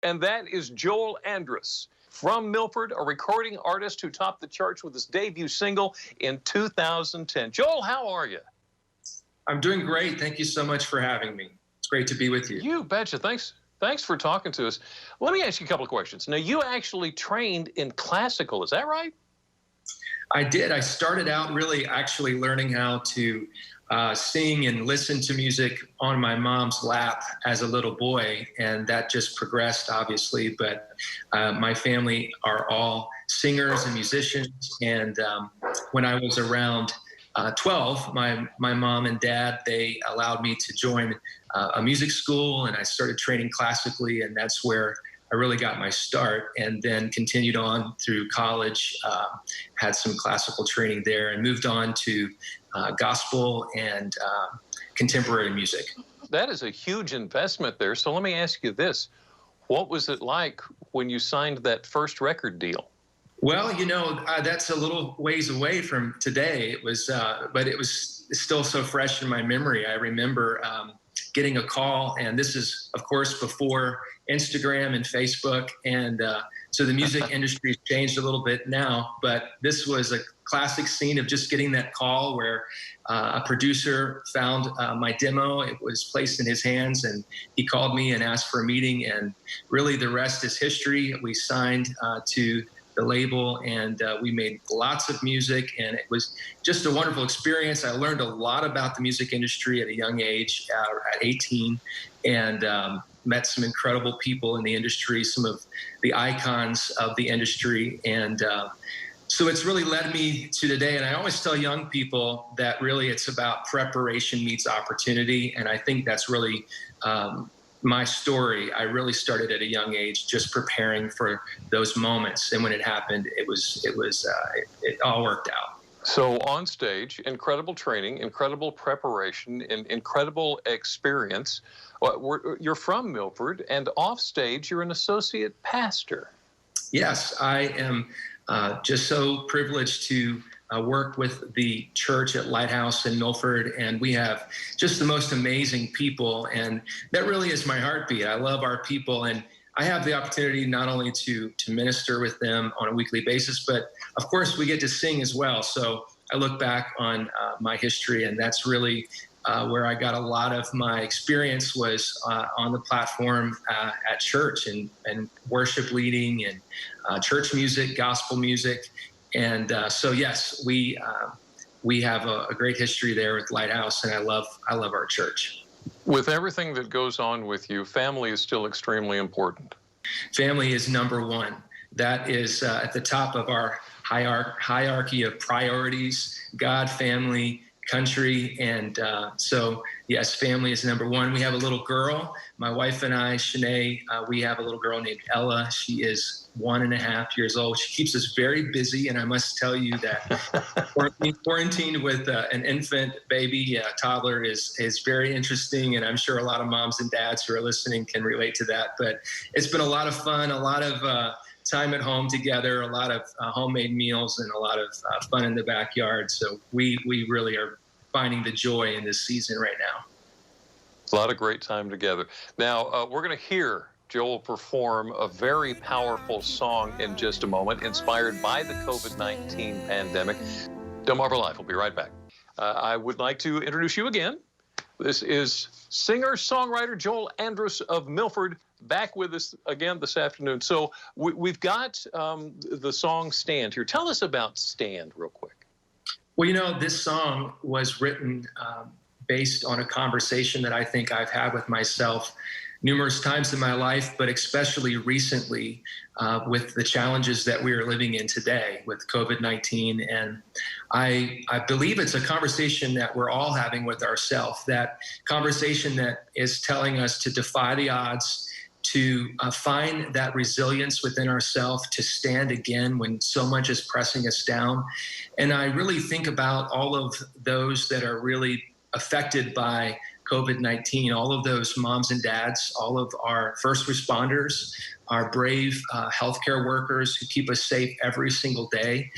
And that is Joel Andrus from Milford, a recording artist who topped the charts with his debut single in 2010. Joel, how are you? I'm doing great. Thank you so much for having me. It's great to be with you. You betcha. Thanks for talking to us. Let me ask you a couple of questions. Now, you actually trained in classical, is that right? I did. I started out really actually learning how to sing and listen to music on my mom's lap as a little boy, and that just progressed, obviously. But my family are all singers and musicians, and when I was around 12, my mom and dad, they allowed me to join a music school, and I started training classically, and that's where I really got my start, and then continued on through college, had some classical training there, and moved on to gospel and contemporary music. That is a huge investment there. So let me ask you this. What was it like when you signed that first record deal? Well, that's a little ways away from today. It was, but it was still so fresh in my memory. I remember getting a call, and this is, of course, before Instagram and Facebook, and so the music industry has changed a little bit now, but this was a classic scene of just getting that call where a producer found my demo. It was placed in his hands, and he called me and asked for a meeting, and really the rest is history. We signed to the label, and we made lots of music, and it was just a wonderful experience. I learned a lot about the music industry at a young age, at 18, and met some incredible people in the industry, some of the icons of the industry, and so it's really led me to today. And I always tell young people that really it's about preparation meets opportunity, and I think that's really my story. I really started at a young age, just preparing for those moments, and when it happened, it all worked out. So on stage, incredible training, incredible preparation, and incredible experience. You're from Milford, and off stage, you're an associate pastor. Yes, I am just so privileged to work with the church at Lighthouse in Milford, and we have just the most amazing people, and that really is my heartbeat. I love our people, and I have the opportunity not only to minister with them on a weekly basis, but of course we get to sing as well. So I look back on my history, and that's really where I got a lot of my experience was on the platform at church, and worship leading, and church music, gospel music. And so, yes, we have a great history there with Lighthouse, and I love our church. With everything that goes on with you, family is still extremely important. Family is number one. That is at the top of our hierarchy of priorities: God, family, country, and so yes, family is number one. We have a little girl, my wife and I, Shanae. We have a little girl named Ella. She is 1.5 years old. She keeps us very busy, and I must tell you that quarantined with an infant baby, toddler is very interesting, and I'm sure a lot of moms and dads who are listening can relate to that. But it's been a lot of fun, a lot of time at home together, a lot of homemade meals, and a lot of fun in the backyard. So we really are finding the joy in this season right now. A lot of great time together. Now, we're going to hear Joel perform a very powerful song in just a moment, inspired by the COVID-19 pandemic. Delmarva Live. We'll be right back. I would like to introduce you again. This is singer-songwriter Joel Andrus of Milford, back with us again this afternoon. So we've got the song Stand here. Tell us about Stand real quick. Well, this song was written based on a conversation that I think I've had with myself numerous times in my life, but especially recently with the challenges that we are living in today with COVID-19. And I believe it's a conversation that we're all having with ourselves, that conversation that is telling us to defy the odds, to find that resilience within ourselves, to stand again when so much is pressing us down. And I really think about all of those that are really affected by COVID-19, all of those moms and dads, all of our first responders, our brave healthcare workers who keep us safe every single day,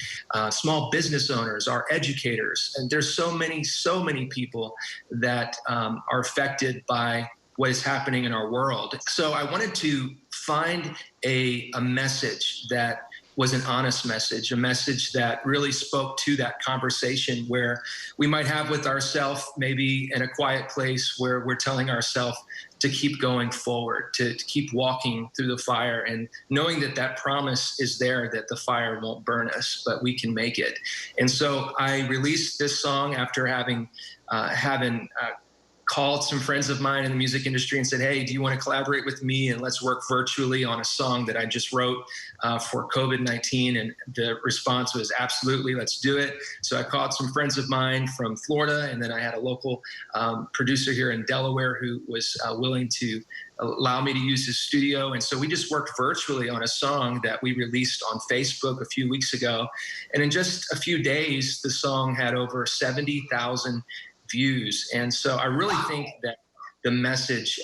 small business owners, our educators. And there's so many people that are affected by what is happening in our world. So I wanted to find a message that was an honest message, a message that really spoke to that conversation where we might have with ourselves, maybe in a quiet place where we're telling ourselves to keep going forward, to keep walking through the fire, and knowing that that promise is there, that the fire won't burn us, but we can make it. And so I released this song after having called some friends of mine in the music industry and said, hey, do you want to collaborate with me and let's work virtually on a song that I just wrote for COVID-19? And the response was absolutely, let's do it. So I called some friends of mine from Florida, and then I had a local producer here in Delaware who was willing to allow me to use his studio. And so we just worked virtually on a song that we released on Facebook a few weeks ago. And in just a few days, the song had over 70,000 views. And so I really think that the message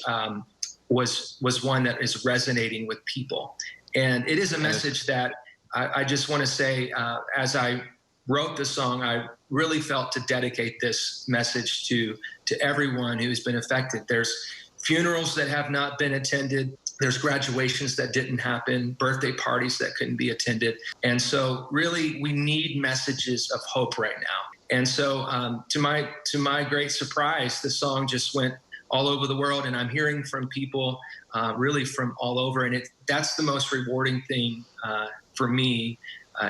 was one that is resonating with people. And it is a message that I just want to say, as I wrote the song, I really felt to dedicate this message to everyone who's been affected. There's funerals that have not been attended. There's graduations that didn't happen, birthday parties that couldn't be attended. And so really we need messages of hope right now. And so to my great surprise, the song just went all over the world, and I'm hearing from people really from all over. And that's the most rewarding thing for me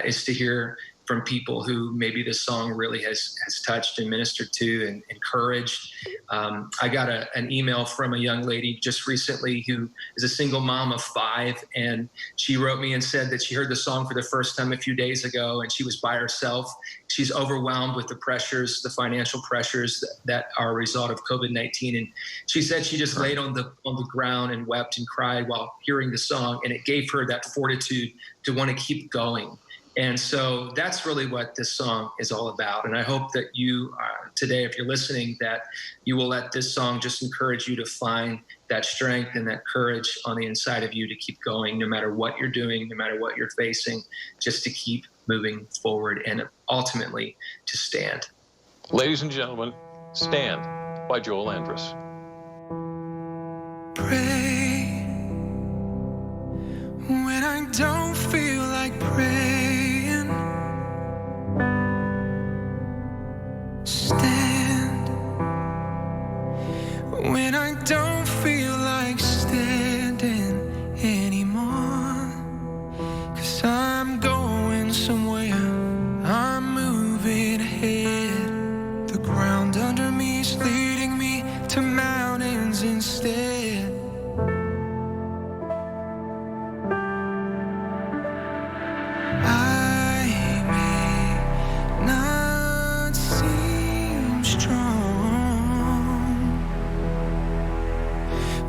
is to hear from people who maybe this song really has touched and ministered to and encouraged. I got an email from a young lady just recently who is a single mom of 5, and she wrote me and said that she heard the song for the first time a few days ago, and she was by herself. She's overwhelmed with the pressures, the financial pressures that are a result of COVID-19. And she said she just laid on the ground and wept and cried while hearing the song, and it gave her that fortitude to want to keep going. And so that's really what this song is all about. And I hope that you today, if you're listening, that you will let this song just encourage you to find that strength and that courage on the inside of you to keep going, no matter what you're doing, no matter what you're facing, just to keep moving forward and ultimately to stand. Ladies and gentlemen, Stand by Joel Andrus. Pray when I don't feel like praying. Stand when I don't feel like standing anymore. 'Cause I'm going somewhere, I'm moving ahead. The ground under me is leading me to mountains instead.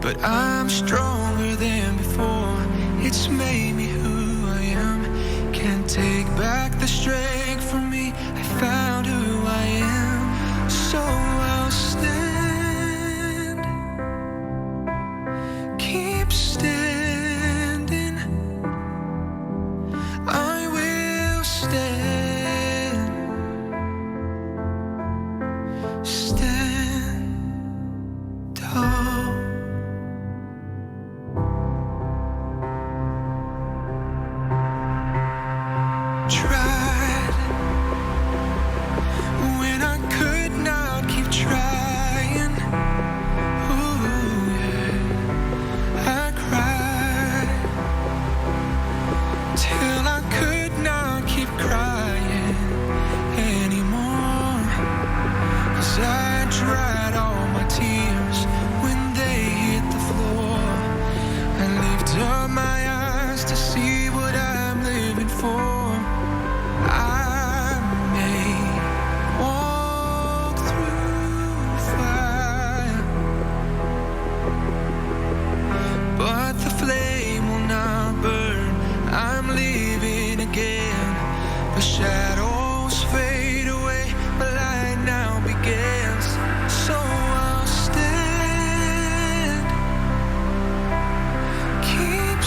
But I'm stronger than before. It's made me who I am. Can't take back the strength from me. I found who I am. So I'll stand. Keep standing. I will stand. Stand tall. Keep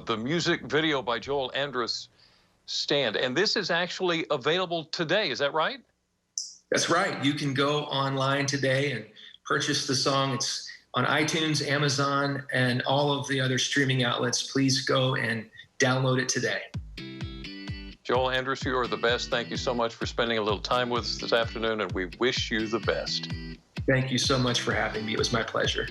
the music video by Joel Andrus, Stand. And this is actually available today, is that right? That's right. You can go online today and purchase the song. It's on iTunes, Amazon, and all of the other streaming outlets. Please go and download it today. Joel Andrus, you are the best. Thank you so much for spending a little time with us this afternoon, and we wish you the best. Thank you so much for having me. It was my pleasure.